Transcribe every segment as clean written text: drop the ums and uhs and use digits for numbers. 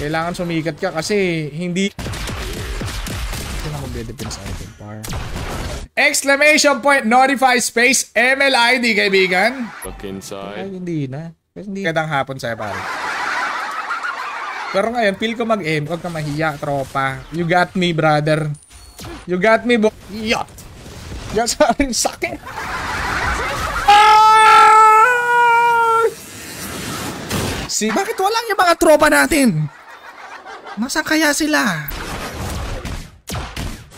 Kailangan sumikat ka kasi hindi... Ito na magde-depend sa item par. Exclamation point, notify space, MLID, kaibigan. Look inside. Ay, hindi na. Kasi hindi kadang hapon sa'yo, pare. Pero ngayon, feel ko mag-aim. Huwag ka mahiya, tropa. You got me, brother. You got me, bo... Yacht! Yan sa aking sakit. Bakit walang yung mga tropa natin? Nasaan kaya sila?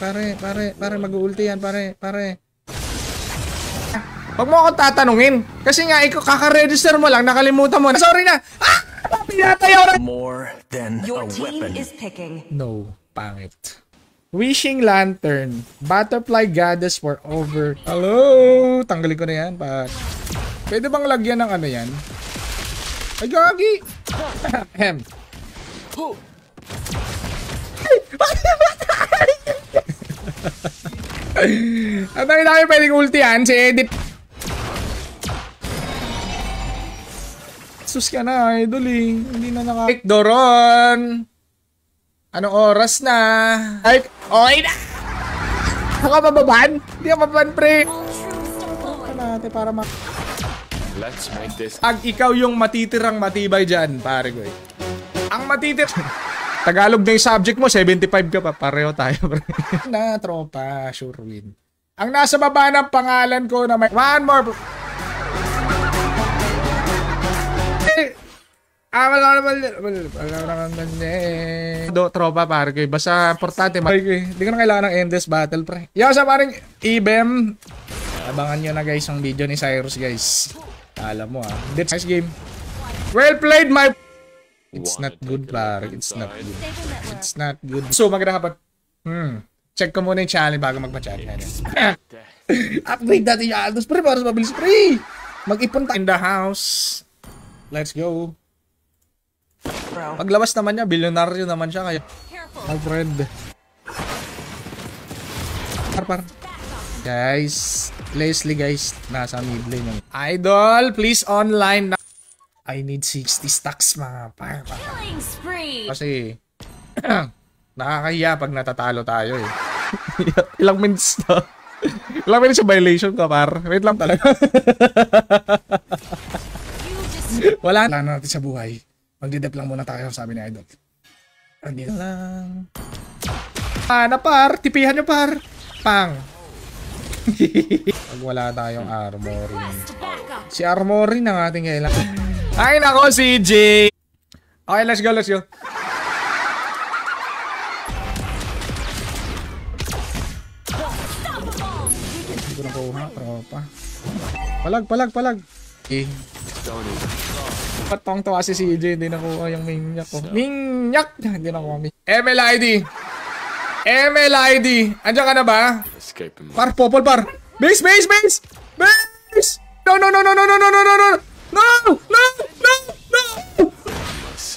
Pare, mag-ulti yan, pare. Huwag mo akong tatanungin. Kasi nga, ikaw kaka-register mo lang, nakalimutan mo. Sorry na! Pinatayaw na! More than a weapon. No, pangit. Wishing Lantern. Butterfly Goddess for over... Hello! Tanggalin ko na yan, pa. Pwede bang lagyan ng ano yan? Ay, gagi! Ahem. Ang dami pwedeng ultihan. Si Edit. Sus ka na, idol eh. Hindi na naka... Doron! Anong oras na? Ay, okay na! Ako mababan? Hindi ako mababan, pre. Natin para ma... Let's make this. Pag ikaw yung matitirang matibay dyan, pare ko eh. Ang matitir... Tagalog na yung subject mo, 75 ka pa. Pareho tayo, pre. Na, tropa, sure win. Ang nasa baba ng pangalan ko na may... One more... Wala naman eh. Tropa, pare ko eh. Basta importante, hindi ko na kailangan ng endless battle, pre. Yo, sa paring Ibem. Abangan nyo na guys ang video ni Cyrus, guys. Alam mo ah. Nice game. Well played, my... It's not good, pare. It's not good. It's not good. So, magandang hapon. Check ko muna yung challenge bago magpa-challenge. Upgrade natin yung Aldos, pre. Para sa mabilis, pre. Mag-ipon tayo in the house. Let's go. Paglabas naman niya, bilyonaryo naman siya kaya. My friend. Par. Guys, Leslie guys, nasa mid lane. Idol, please online na. I need 60 stacks mga par. Kasi nakakahiya pag natatalo tayo eh. Ilang minutes na. Ilang minutes sa violation ka par. Wait lang talaga. Wala na natin sa buhay. Magdidep lang muna tayo, sabi ni Idol. Andito lang. Na par, tipihan nyo par. Pang. Pag wala tayong armory. Si armory na ating kailangan. Ay nako, CJ. Okay, let's go. Hindi ko nakuha, tropa. Palag. Okay. Patong to kasi si CJ, hindi nakuha yung minyak ko. Minyak! Hindi nakuha. MLID! Andiyan ka na ba? Par, popol par! Base! No!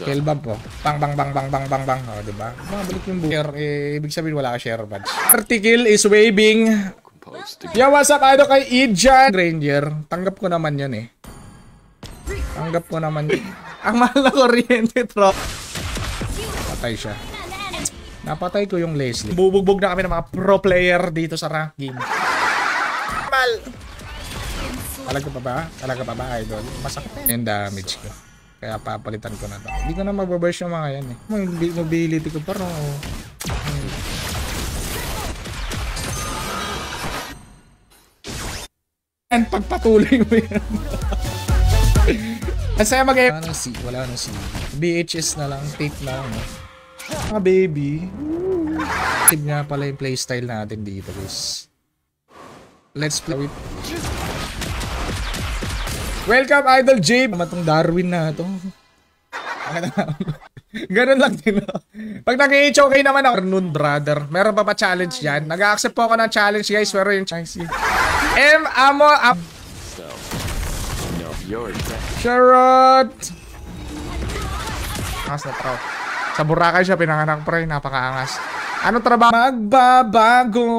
Kill bomb po. Bang. O, diba? Balik yung share, ibig sabihin wala ka share badge. Article is waving. Yo, what's up? Ano kay Ijan Ranger? Tanggap ko naman yun eh. Ang mahal na kuryente, trop. Patay siya. Napatay ko yung Leslie. Bubugbog na kami ng mga pro player dito sa ranking. Mal! Talaga pa ba, idol? Masakit yung damage ko. Kaya papalitan ko na to. Hindi ko na magbaburst yung mga yan eh. Mobility ko parang... And pagpatuloy mo yan. Ang saya mag-aim. Wala nang C. BHS na lang. Tape na lang. Mga baby. Tip nga pala yung playstyle natin dito, guys. Let's play with... Welcome, Idol J. Matong Darwin na ito. Ganun lang din. Pag nag-HOK naman ako. Noon, brother. Meron pa challenge yan. Nag-accept po ako ng challenge, guys. Pero yung challenge. Amo up. Charot! Angas na tro. Sa Boracay siya pinanganak, pre. Napakaangas. Ano trabaho? Magbabago.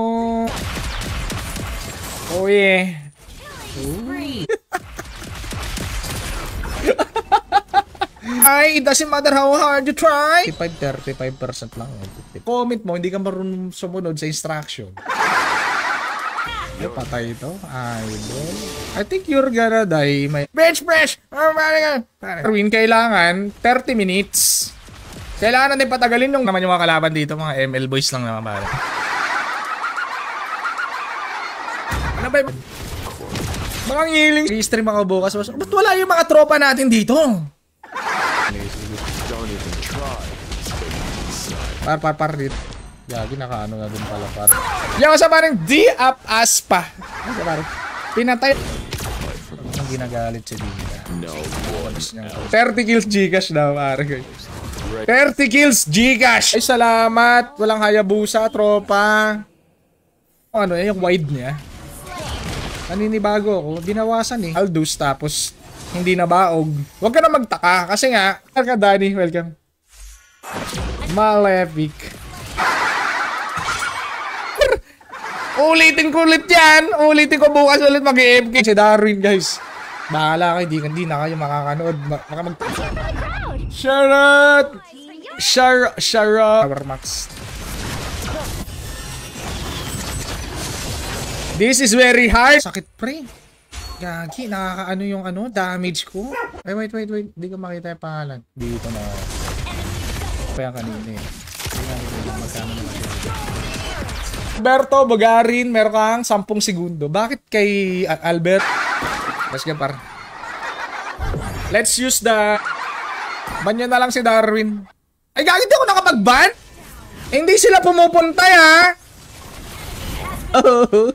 Oh yeah. It doesn't matter how hard you try. 35% lang. Comment mo, hindi ka marunong sumunod sa instruction. Ay, patay ito. Idol. I think you're gonna die. Bench press! Darwin, kailangan 30 minutes. Kailangan natin patagalin yung naman yung mga kalaban dito. Mga ML boys lang naman pare. Ano ba yung mga ngiling? Restream ako bukas. Ba't wala yung mga tropa natin dito? Don't even try. Par dito. Gagi, nakaano na dun pala par. Yung sa parang di-up aspa. Ano parang pinatay. Ang ginagalit si Dina. No. 30 kills Gcash daw pare. 30 kills Gcash. Ay salamat. Walang Hayabusa, tropa. Ano yung wide niya? Naninibago ako. Binawasan eh. Aldous tapos hindi na baog. Huwag ka na magtaka kasi nga. Welcome Danny. Welcome. Malefic. Ulitin ko ulit yan. Ulitin ko bukas ulit mag-EFK. Si Darwin guys. Bahala kayo. Hindi na kayo makakanood. Baka Charot! Power max. This is very hard. Sakit pre. Gagi, nakakaano yung damage ko. Ay, wait. Hindi ko makita yung pangalan. Dito na. Kaya kanina eh. Magkano naman yun. Alberto Bogarin, meron kang 10 segundo. Bakit kay Albert? Let's go par. Let's use the... Ban nyo na lang si Darwin. Ay, gagawin ako nakapag-ban? Eh, hindi sila pumupunta ha. Oh.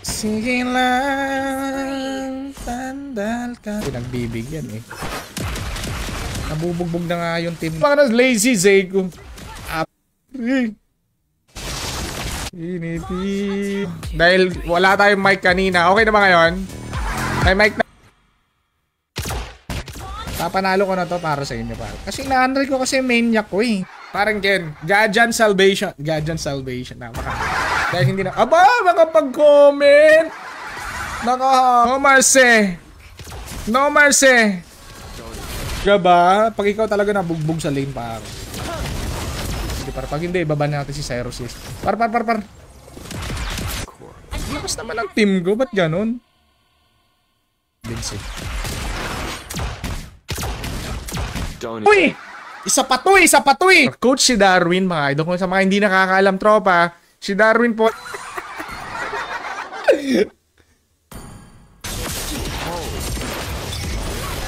Sige lang, tandal ka. Pinagbibigyan eh. Nabubugbog na nga yung team. Mga lazy Zego. Initi. Dahil wala tayong mic kanina. Okay na ba ngayon? May mic na. Papanalo ko na to para sa inyo pare. Kasi na-unreal ko kasi maniac ko eh. Parang Ken. Gajan Salvation. Napaka. Dahil hindi na. Aba! Makapag-comment! No mercy! No mercy! Diba? Pag ikaw talaga nabugbog sa lane pare. Pag hindi, baban natin si Cyrus. Par. Lakas naman ang team ko. Ba't ganon? Vince. Uy! Isa pa to eh! Coach si Darwin, mga idol. Kung sa mga hindi nakakaalam tropa, si Darwin po...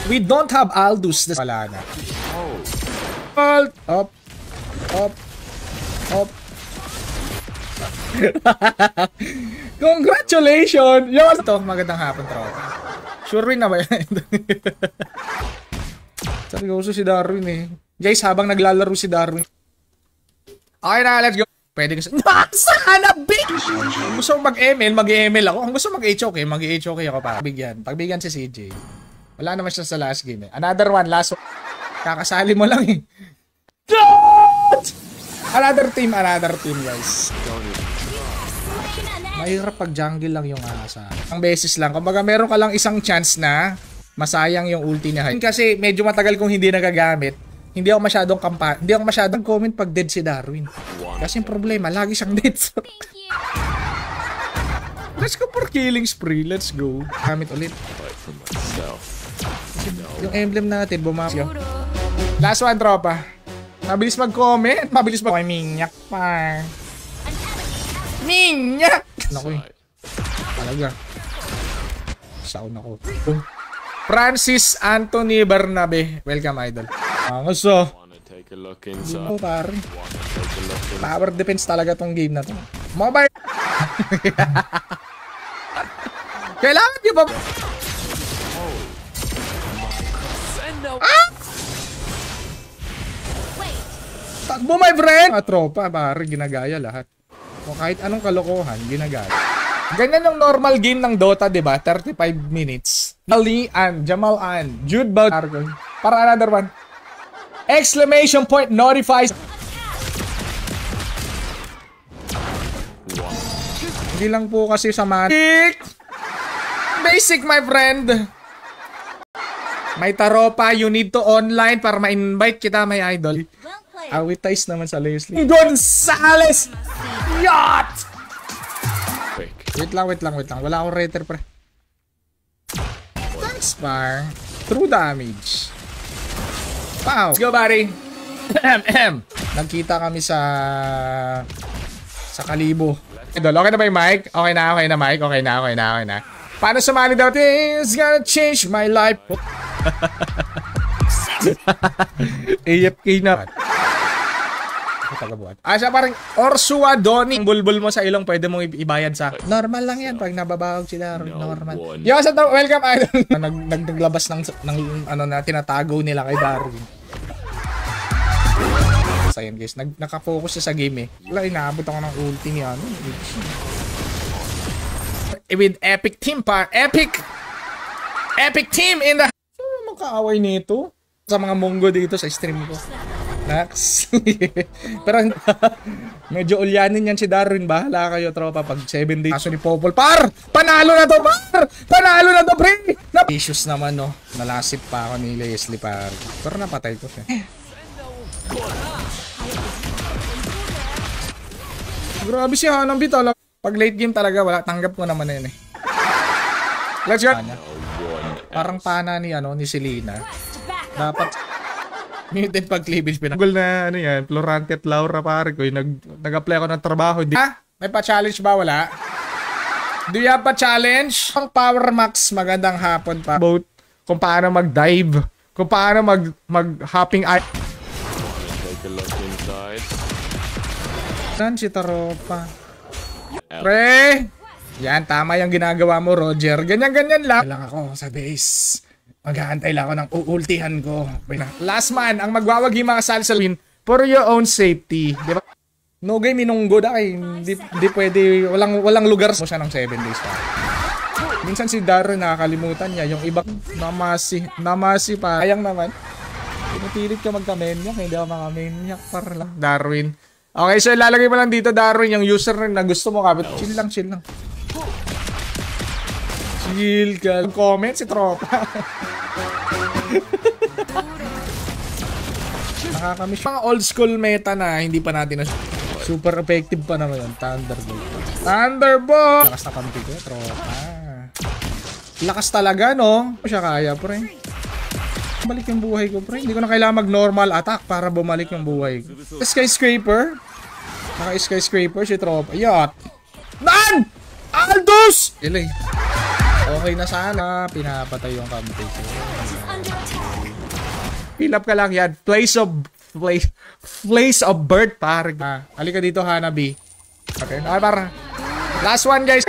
We don't have Aldous. Wala na. Up. Congratulations! Yung ito, magandang hapon tropa. Sure win na ba yan? Seryoso si Darwin eh. Guys, habang naglalaro si Darwin. Okay na, let's go. Pwede kasi. Sana bitch! Kung gusto mag-ML, mag-ML ako. Kung gusto mag-HOK, mag-HOK ako pa. Pagbigyan si CJ. Wala naman siya sa last game eh. Another one, last one. Kakasali mo lang eh. Another team guys. Mahirap pag jungle lang yung asa. Ang beses lang. Kumbaga meron ka lang isang chance na masayang yung ulti niya. Kasi medyo matagal kong hindi nagagamit. Hindi ako masyadong comment pag dead si Darwin. Kasi yung problema, lagi siyang dead. Let's go for killing spree. Let's go. Gamit ulit. Yung emblem natin, bumakas. Last one, tropa. Mabilis mag-comment. Mabilis mag... Ay, minyak pa. Minyak! Naku eh. Talaga. Sound ako. Francis Anthony Bernabe. Welcome, idol. Angos oh. Oh, pare. Tower defense talaga tong game na to. Mobile. Kailangan nyo ba? Ah! Takbo, my friend! Mga tropa, pare, ginagaya lahat. O kahit anong kalokohan, ginagaya. Ganyan yung normal game ng Dota, diba? 35 minutes. Ali and Jamal and Jude Bout. Para another one. Exclamation point notifies. Hindi lang po kasi sa matik. Basic, my friend. May taropa, you need to online para ma-invite kita, may idol. Awitize naman sa Leslie. Gonzales! Yacht! Quick. Wait lang. Wala akong rater, pre. Thanks, par. True damage. Wow. Let's go, buddy. Nagkita kami sa Kalibo. Idol, okay na ba yung mic? Okay na, mic. Okay na. Paano sumali daw? Things gonna change my life. AFK na. Siya parang Orsua Doni. Ang bulbul mo sa ilong, pwede mong ibayad sa normal lang yan pag nababawag sila. Normal. Yo, sa welcome, idol. Naglabas ng ano na tinatago nila kay Darwin. Ayan guys, nakafocus siya sa game eh. Wala, inaabot ako ng ulti niya. With epic team pa. Epic team in the... Saan magkaaway nito? Sa mga monggo dito sa stream ko. Nax. Pero medyo ulyanin yan si Darwin. Bahala kayo, tropa. Pag 7 days. Kaso ni Popol. Par! Panalo na to, par! Panalo na to, pre! Issues naman, no. Nalasip pa ako ni Leslie, par. Pero napatay ko siya. Grabe si Hanambi talaga. Pag late game talaga, wala. Tanggap ko naman na yun eh. Let's go. Parang pana ni Selena. Dapat muted pag cleavage pinag. Google na yan. Florante at Laura pare ko. Nag-apply ako ng trabaho. May pa-challenge ba? Wala. Do you have pa-challenge? Ang Power Max, magandang hapon pa. About kung paano mag-dive. Kung paano mag-hopping eye. Take a look inside. Saan si Taropa? Pre! Yan, tama yung ginagawa mo, Roger. Ganyan-ganyan lang. Lang ako sa base. Mag-aantay lang ako ng uultihan ko. Last man, ang magwawagi mga salsalwin for your own safety. Diba? No game inunggo na kay. Hindi pwede. Walang lugar mo siya ng 7 days pa. Minsan si Darwin nakakalimutan niya. Yung iba, namasi pa. Sayang naman. Pinupilit ka magka-maniac. Hindi ako maka-maniac. Para lang. Darwin. Okay, so ilalagay mo lang dito, Darwin, yung username na gusto mo. Kapit. Chill lang. Chill ka. Comment si tropa. Nakakamiss. Mga old school meta na hindi pa natin na super effective pa naman yun. Thunderbolt! Lakas na kampi ko, tropa. Lakas talaga, no? Siya kaya, pre. Balik yung buhay ko, pre. Hindi ko na kailangan mag-normal attack para bumalik yung buhay ko. Skyscraper. Naka-skyscraper si tropa. Yacht. Nan! Aldous! Ilay. Okay na sana. Pinapatay yung kampi ko. Fill up ka lang yan. Place of birth, pare. Halika dito, Hanabi. Okay. Para. Last one, guys.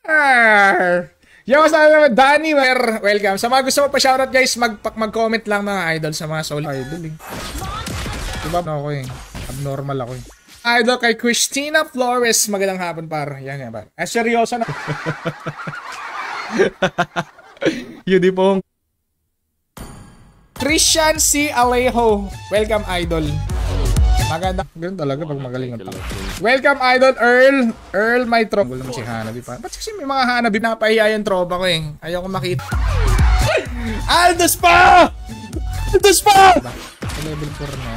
Yeah! Yo, kasama naman, Danny, welcome. Sa mga gusto mo pa shoutout, guys, mag-comment lang mga idol sa mga soul idol, eh. Diba ako eh. Abnormal ako eh. Idol kay Christina Flores. Magandang hapon, par. Yan, par. Seryoso na. Yun di pong. Christian C. Alejo. Welcome, idol. Maganda. Ganun talaga pag magaling ang tao. Welcome, idol, Earl, may tropa. Gulo naman si Hanabi pa. Ba't kasi may mga Hanabi na napahiya yung tropa ko eh. Ayaw ko makita. Aldous pa! Level 4 na.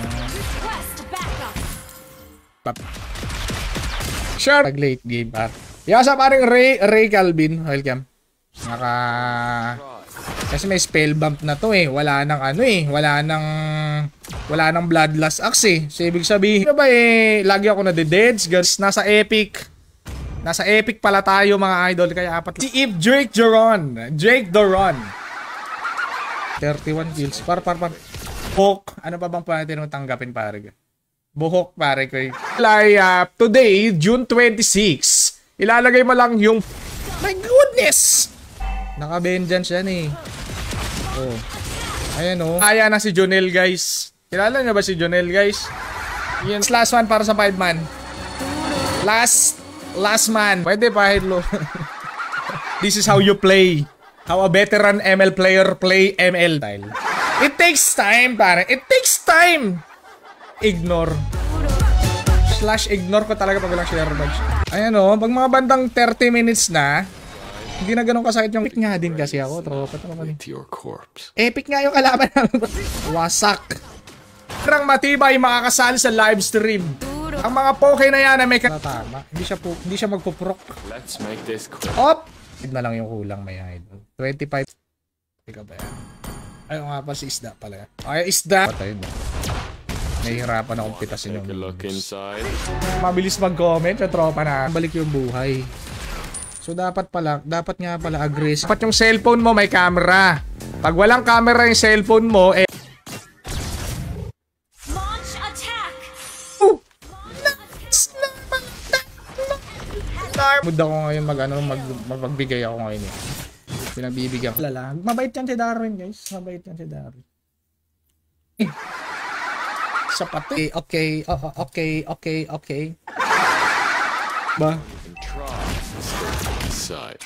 Sure. Pag late game, par. Yasa paring Ray Calvin. Welcome. Kasi may spell bump na to eh. Wala nang bloodlust axe eh. So ibig sabihin, ba eh, lagi ako na-deads, guys. Nasa epic pala tayo mga idol. Kaya apat. Si Eve Drake Doron. 31 kills. Par. Buhok. Ano pa bang pwede nung tanggapin, pare? Buhok, pare ko eh. Today, June 26, ilalagay mo lang yung... My goodness! Naka-vengeance yan eh. Oh. Ayan oh. Kaya na si Jonel, guys. Kilala niyo ba si Jonel, guys? Yan. Last one para sa 5-man. Last man. Pwede pa, hello. This is how you play. How a veteran ML player play ML style. It takes time, pare. It takes time. Ignore. /ignore ko talaga pag walang share badge. Ayan oh. Pag mga bandang 30 minutes na, Hindi na ganun kasakit yung epic nga din kasi ako, tropa. To your corpse. Epic nga yung kalaban namin. Wasak. Parang matibay makakasali sa live stream. Ang mga poke na yan na may tama. Hindi siya magpuprok. Let's make this quick. Op! Hid na lang yung kulang may idol. 25. Ika ba yan? Ayaw nga pa si isda pala yan. Ay, isda! Patay mo. Nahihirapan akong pitasin yung Take a look inside. mabilis mag-comment yung tropa na balik yung buhay. So dapat nga pala aggressive. Dapat yung cellphone mo may camera. Pag walang camera yung cellphone mo, eh Launch attack. mood ako ngayon magbigay ako ngayon eh. Pinagbibigyan ko. Lala. Mabait yan si Darwin, guys. Mabait yan si Darwin. Sapat eh. Okay. Ba? Inside.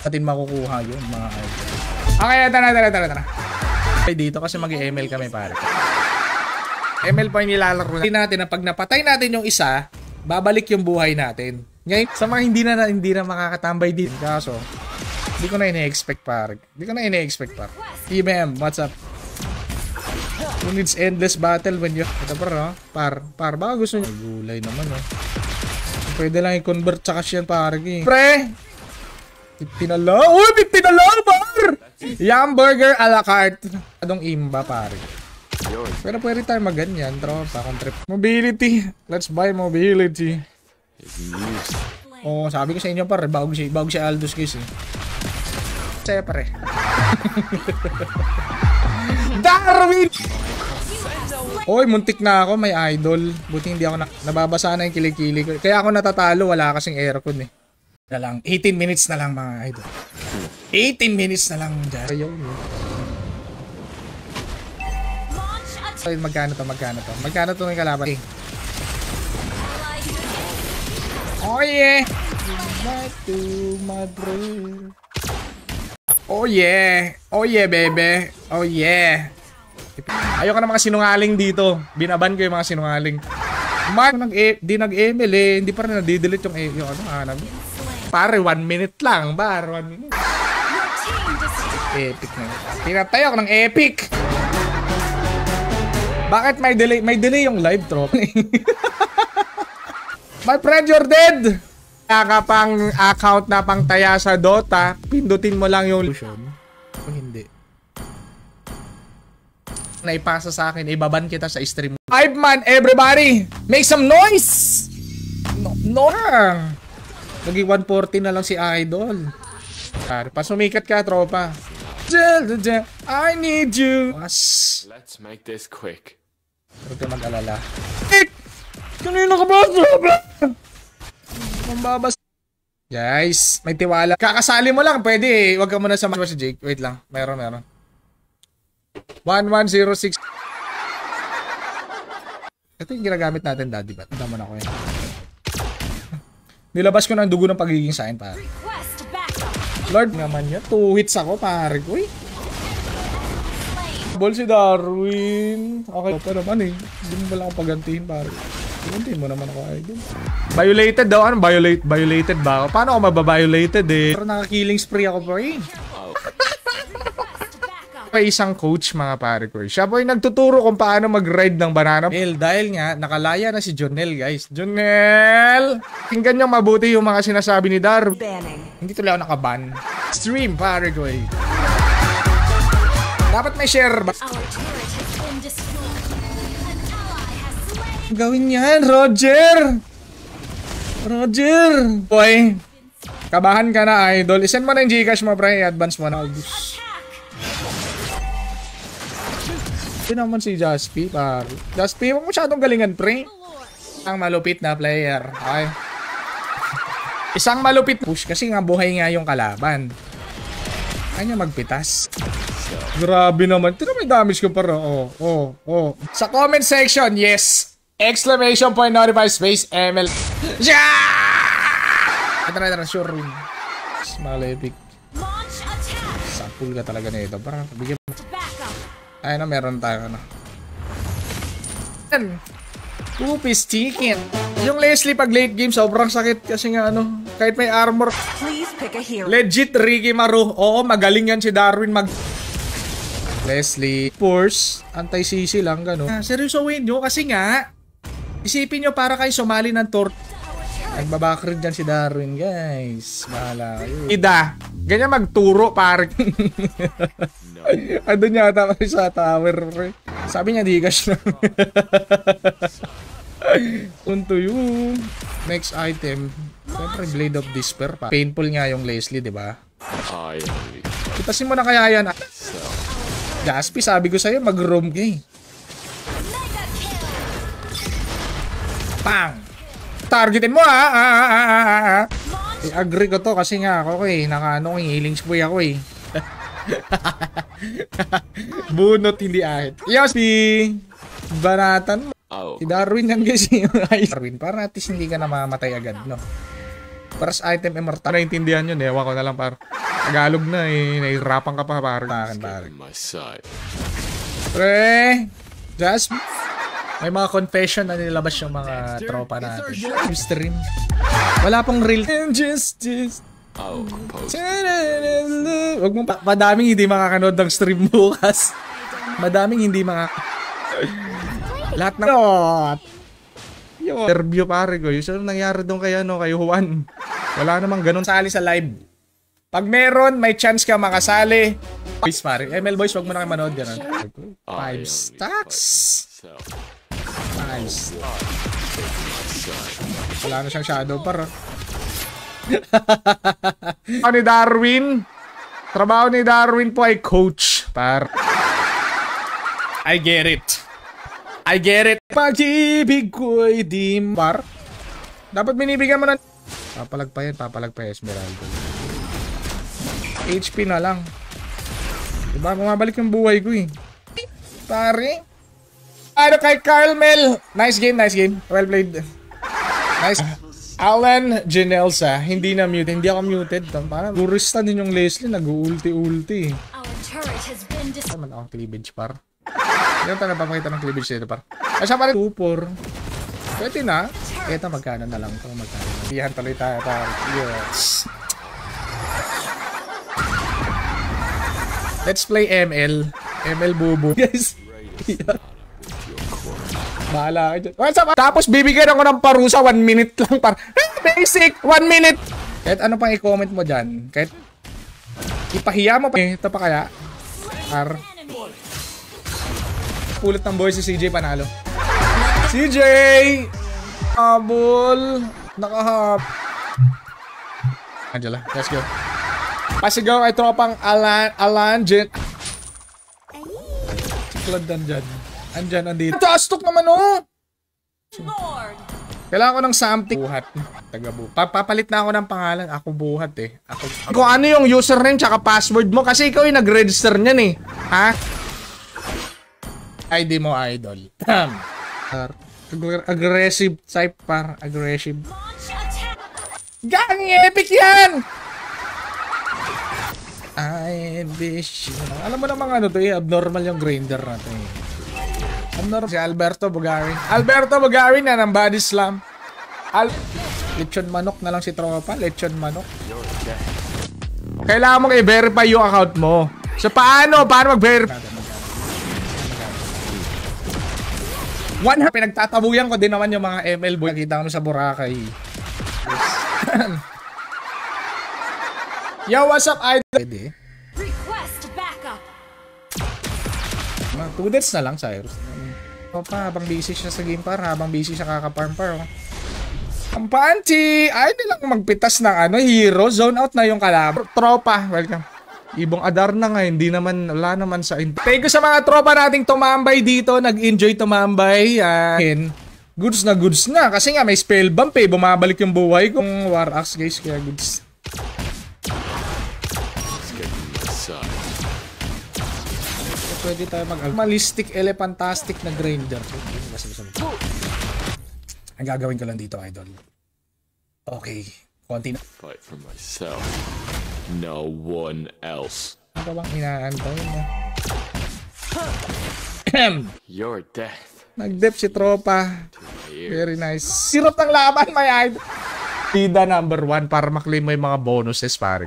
Natin makukuha yun, mga idol. Okay, tara. Okay, dito kasi mag-ML kami, pare. ML pa yung nilalaro natin na pag napatay natin yung isa, babalik yung buhay natin. Ngayon, sa mga hindi na makakatambay din. Kaso, hindi ko na ine-expect, pare. EBM, what's up? Who needs endless battle when you... Ito par, baka gusto nyo. Gulay naman, oh. Pwede lang i-convert sa cash yan, pare. Pre! 50 na lang. Uy, 50 na lang, par! Yum burger a la carte. Adong imba, pare. Pero pwede tayo maganyan, tropa. Trip. Mobility. Let's buy mobility. Oh, sabi ko sa inyo, pare. Bago si Aldous, guys, eh. Siyempre. Darwin! Oy, muntik na ako, may idol. Buti hindi ako nababasa na yung kilikili ko. Kaya ako natatalo, wala kasing aircon eh. Na lang, 18 minutes na lang mga idol. 18 minutes na lang dyan. Ayun. Ay, magkano to? Magkano to ng kalaban? Eh. Oh yeah! Back to my brain. Oh yeah! Oh yeah, baby! Oh yeah! Ayoko na mga sinungaling dito. Binaban ko yung mga sinungaling. Di nag-ML eh. Hindi pa rin nadidelete yung ano, hanap. Pare, 1 minute lang. 1 minute. Epic na yun. Pinatay ako ng epic. Bakit may delay? May delay yung live, tropa. My friend, you're dead! Kaya ka pang account na pang taya sa Dota, pindutin mo lang yung solution. O hindi. Naipasa sa akin, ibaban kita sa stream. 5 man, everybody! Make some noise! No! Naging 140 na lang si Idol. Pasumikat ka, tropa. I need you. Let's make this quick. Huwag ka mag-alala. Kanina ka ba, tropa? Mambabas. Guys, may tiwala. Kakasali mo lang, pwede eh. Huwag ka muna sa si Jake. Wait lang, meron. 1106. Ito yung ginagamit natin, daddy bat. Tama na ko yan. Nilabas ko na ang dugo ng pagiging sign, pare. Lord naman yan. 2 hits ako, pare ko eh. Ball si Darwin. Okay pa naman eh. Hindi mo pala akong pagantihin, pare. Pagantihin mo naman ako, idol. Violated daw. Ano? Violated ba ako? Paano ako mababiolated eh? Pero nakakilling spree ako, pare. May isang coach, mga pare ko. Siya po yung nagtuturo kung paano mag-ride ng banana. Dahil nga, nakalaya na si Jonel, guys. Jonel! Tingnan nyo mabuti yung mga sinasabi ni Dar. Hindi tuloy ako nakaban. Stream, pare ko eh. Dapat may share ba? Gawin yan, Roger! Boy, kabahan ka na, idol. Isend mo na yung Gcash mo, pre. I-advance mo na. Ito naman si Jaspi, par. Jaspi, huwag masyadong galingan, pre. Isang malupit na player. Okay. Isang malupit push kasi nga buhay nga yung kalaban. Kanya magpitas. Grabe naman. Ito may damage ko para. Oh. Sa comment section, yes. Exclamation point notify space ML. Yeah! Ito, sure room. Small epic. Sapul ka talaga na ito. Parang bigyan mo. Ay na, meron tayo na. Poop is chicken. Yung Leslie pag late game sobrang sakit kasi nga ano. Kahit may armor. Please pick a hero. Legit Ricky Maru. Oo, magaling yan si Darwin Leslie. Force, anti-CC lang, gano'n. Seryosohin nyo kasi nga, isipin nyo para kayo sumali ng tour. Nagbabakrid dyan si Darwin, guys. Bahala kayo. Ida, ganyan magturo, pare. Andun yata pa sa tower, pre. Sabi niya, digas na. Punto yun. Next item. Siyempre, Blade of Despair pa. Painful nga yung Leslie, di ba? I am weak. Itasin mo na kaya yan. So, Jaspi, sabi ko sa'yo, mag-roam ka eh. Pang! Targetin mo ha! I-agree ko to kasi nga ako eh. Naka-ano eh, healing spray ako eh. Bunot, hindi ahit. Yospi! Banatan mo. oh, Si Darwin yan guys. Darwin, para at least hindi ka na mamamatay agad, no? First item, immortal. Naintindihan yun, ewan ko na lang par. Tagalog na eh. Nahihirapan ka pa par. Akin par. on my side. Pre! Jaspi! May mga confession na nilabas yung mga tropa natin. Yung stream. Wala pong real injustice. Oh, compose. Huwag mong madaming hindi makakanood ng stream bukas. Madaming hindi lahat ng interview pare ko. Yung nangyari doon kay Juan. Wala namang ganun sali sa live. Pag meron, may chance ka makasali. Boys pare. ML Boys, huwag mo na kayo manood yan. 5 stacks. So, 5 stacks. Wala na siyang shadow par. Trabaho ni Darwin. Trabaho ni Darwin po ay coach par. I get it. I get it. Pag-ibig ko'y di par. Dapat binibigyan mo na. Papalag pa Esmeralda. HP na lang. Diba? Bumabalik yung buhay ko eh. Pare. Ano kay Carmel? Nice game. Well played. Nice. Alan Janelsa. Hindi na muted. Hindi ako muted. Parang gurista din yung Leslie. Nag-ulti-ulti. Naman akong cleavage par. Hindi ko napapakita ng cleavage dito par. Asa pa rin 2-4. Pwede na. Eto magkano na lang ito. Iyan tuloy tayo par. Yes. Let's play ML. ML Bubu. Guys. Bahala ka dyan. Tapos bibigyan ako ng parusa 1 minute lang par. Basic 1 minute. Kahit ano pang i-comment mo dyan. Kahit ipahiya mo pa. Ito pa kaya. Par. Pulot ng boy si CJ panalo. CJ! Habol. Nakahap. Angela, let's go. Pasigaw ay tropang Alan Jen. Siklad dyan. Andyan, andito. Tastok naman oh! Kailangan ko ng something. Buhat. Papalit na ako ng pangalan. Ako buhat eh. Kung ano yung username tsaka password mo. Kasi ikaw yung nag-register niyan eh. Ha? ID mo, idol. Aggressive type par. Aggressive. Gang! Epic yan! I wish you. Alam mo namang ano to eh. Abnormal yung grinder natin eh. Si Alberto Bugarin. Alberto Bugarin na ng body slam. Lechon manok na lang si tropa. Lechon manok. Kailangan mong i-verify yung account mo. So paano mag-verify? Pinagtatabuyan ko din naman yung mga ML boy. Nakita kami sa Boracay. Yo, what's up, idol? Pwede. Request backup. 2 deaths na lang, Cyrus. Pa, habang busy siya sa game par, habang busy siya kaka-farm par. Ang panty! Ay, nilang magpitas ng hero. Zone out na yung kalaban. Tropa, welcome. Ibong Adar na nga, hindi naman, wala naman sa... Thank you sa mga tropa nating tumambay dito. Nag-enjoy tumambay. Goods na. Kasi nga, may spell bump eh. Bumabalik yung buhay kong War Axe, guys. Kaya goods. Pwede tayo mag-malistic, elephantastic na grinder. Ang gagawin ko lang dito, idol. Okay. Konti na. Fight for myself. No one else. Ano ba bang inaantay mo? Your death. Nag-dep si tropa. To my ear. Very nice. Sirap ng laban, my idol. Bida number 1 para maklaim mo yung mga bonuses, pare.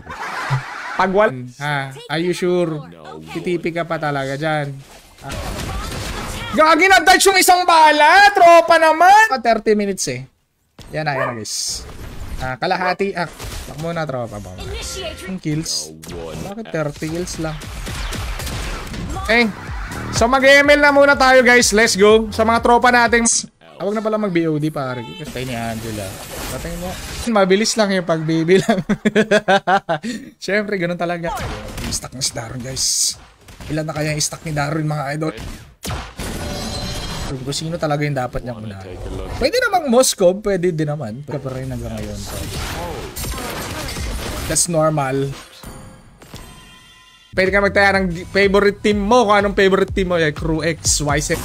Pag wala, are you sure? Titipi ka pa talaga dyan. Gagi na touch yung isang bala! Tropa naman! 30 minutes eh. Yan na guys. Kalahati. Tak muna tropa ba? Yung kills. Bakit 30 kills lang? So mag-ML na muna tayo guys. Let's go. Sa mga tropa natin. Huwag na pala mag-BOD pare. Kasi ni Angela. Patingin mo. Mabilis lang yung pagbibilang. Siyempre, ganun talaga. Stock na si Darwin guys. Ilan na kaya yung stock ni Darwin mga idol? Kung sino talaga yung dapat niyang unahin. Pwede namang Moscow. Pwede din naman. Pero rin hanggang ngayon. So. That's normal. Pwede ka magtaya ng favorite team mo. Kung anong favorite team mo. Crew X, Y, Z.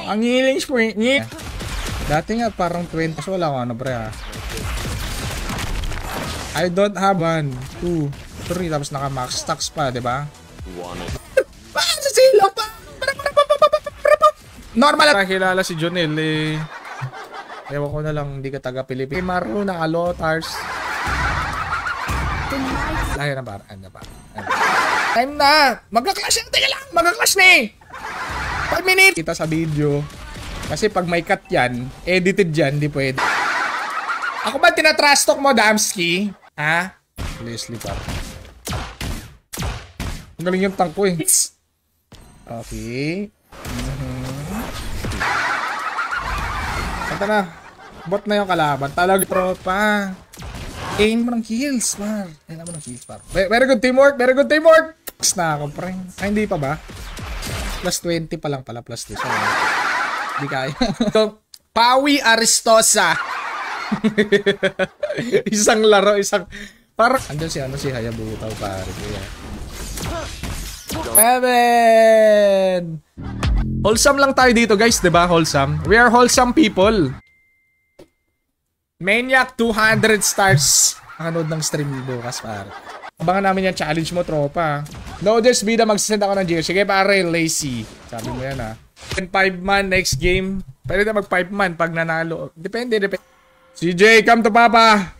Ang healing sprint niya. Dati nga parang 20. So wala ko ano pre ha. I don't have 1, 2, 3. Tapos naka-max stacks pa, diba? Bakit sa sila pa? Normal lang. Kilala si Jonel eh. Ewan ko na lang, hindi ka taga-Pilipin. Maru na alotars. Lahi na ba? Ano ba? Time na! Magka-clash na! Teka lang! Magka-clash na eh! 5 minutes! Kita sa video. Kasi pag may cut yan, edited yan, di pwede. Ako ba tinatrash talk mo, Damski? Ha? Leslie pa. Ang galing yung tank ko eh. Okay. Ito na. Bot na yung kalaban. Talag tropa. Aim mo ng kills, par. Aim mo ng kills, par. Very good teamwork. Very good teamwork. Tapos na ako, pre. Ay, hindi pa ba? Plus 20 pa lang pala. Plus 2. So, hindi kaya. So, Pawi Aristosa. Isang laro, isang... Parang... Andun si Hayabuta, pare. Kevin! Wholesome lang tayo dito, guys. Diba? Wholesome. We are wholesome people. Maniac 200 stars. Nakanood ng stream bukas, pare. Abangan namin yung challenge mo, tropa. No, just bida, magsasend ako ng GF. Sige, pare, lazy. Sabi mo yan, ha. 5-man next game. Pwede na mag-5-man pag nanalo. Depende. CJ, come to papa.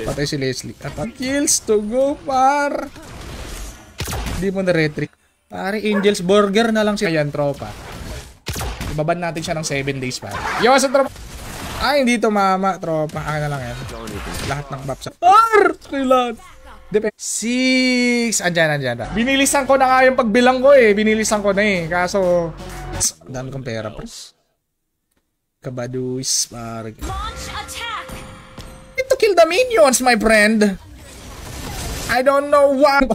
Patay si Leslie. At kills to go, par. Hindi mo na-retrick. Pare, Angel's Burger na lang siya. Ayan, tropa. Ibaban natin siya ng 7 days, pare. Yo, sa tropa. Ay, hindi to mama, tropa. Akin na lang yan. Lahat ng maps. Kailan? 6. Andyan. Binilisan ko na nga yung pagbilang ko eh. Binilisan ko na eh. Kaso, dami kong pera, pre. Kabaduis, pare. To kill the minions, my friend. I don't know why.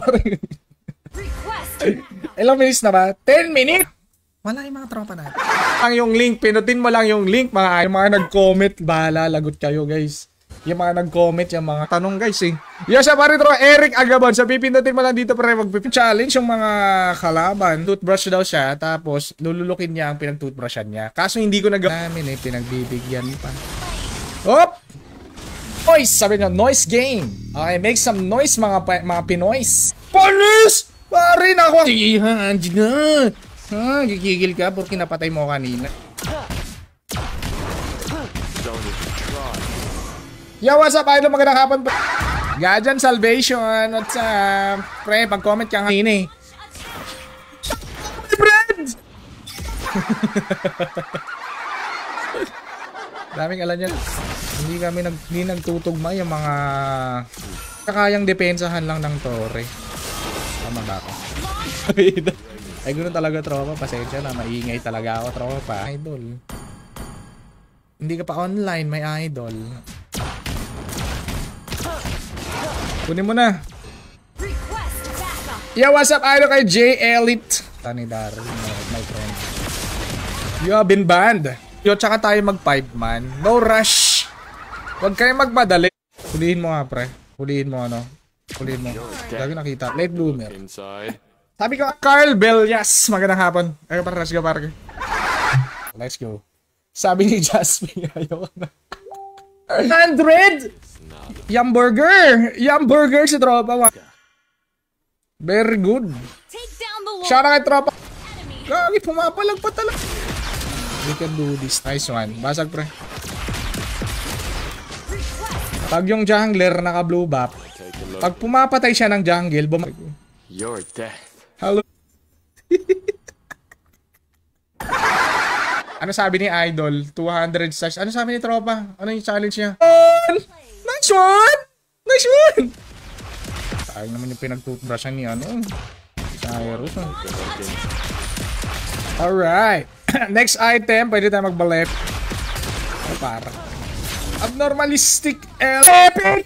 Ilang minutes na ba? 10 minutes? Wala yung mga tropa natin. Yung link, pinutin mo lang yung link. Yung mga nag-comment, bahala, lagot kayo guys. Yung mga nag-comment, yung mga tanong guys eh. Yo, siya pa rin Eric Agabon. So, pipindutin mo lang dito para mag-challenge yung mga kalaban. Toothbrush daw siya, tapos lululukin niya ang pinag-toothbrushan niya. Kaso hindi ko namin eh, pinagbibigyan pa. Hop! Noise! Sabi niya, noise game. Okay, make some noise mga Pinoys. Panis! Pare na ako! Sige ha, andiyan na. Gigigil ka porque napatay mo kanina. Yo, what's up, idol? Magandang hapon. Gajan Salvation. What's up? Pre, pag-comment ka nga eh. My friends! Daming alam yan. Hindi nagtutugma yung mga kakayang depensahan lang ng Torre. Tama ba ako? Ay, ganoon talaga, tropa. Pasensya na. Maingay talaga ako, tropa. Idol. Hindi ka pa online, may idol. Kunin mo na. Yo, what's up, idol kay J Elite? Tani Darwin, my friend. You have been banned. Yo, tsaka tayo mag 5-man. No rush. Huwag kayo magmadali. Hulihin mo nga, pre. Hulihin mo, ano. Hulihin mo. Lagi nakita. Late bloomer. Sabi ko, Carl Bellas. Magandang hapon. Ay, para go, para. Let's go. Sabi ni Jasmine, ayoko na. 100! Yum burger si tropa. Very good. Shout out kay tropa. Gagi, pumapalag pa talaga. We can do this. Nice one. Basag, pre. Pag yung jungler naka-blue buff, Take a look. pag pumapatay siya ng jungle, Your death. Hello. Ano sabi ni Idol? 200 stars. Ano sabi ni Tropa? Ano yung challenge niya? Nice one! Nice one! Sayang naman yung pinag-toothbrushan ni ano. Cyrus. Alright. Next item. Pwede tayo magbalip. Para. Abnormalistic epic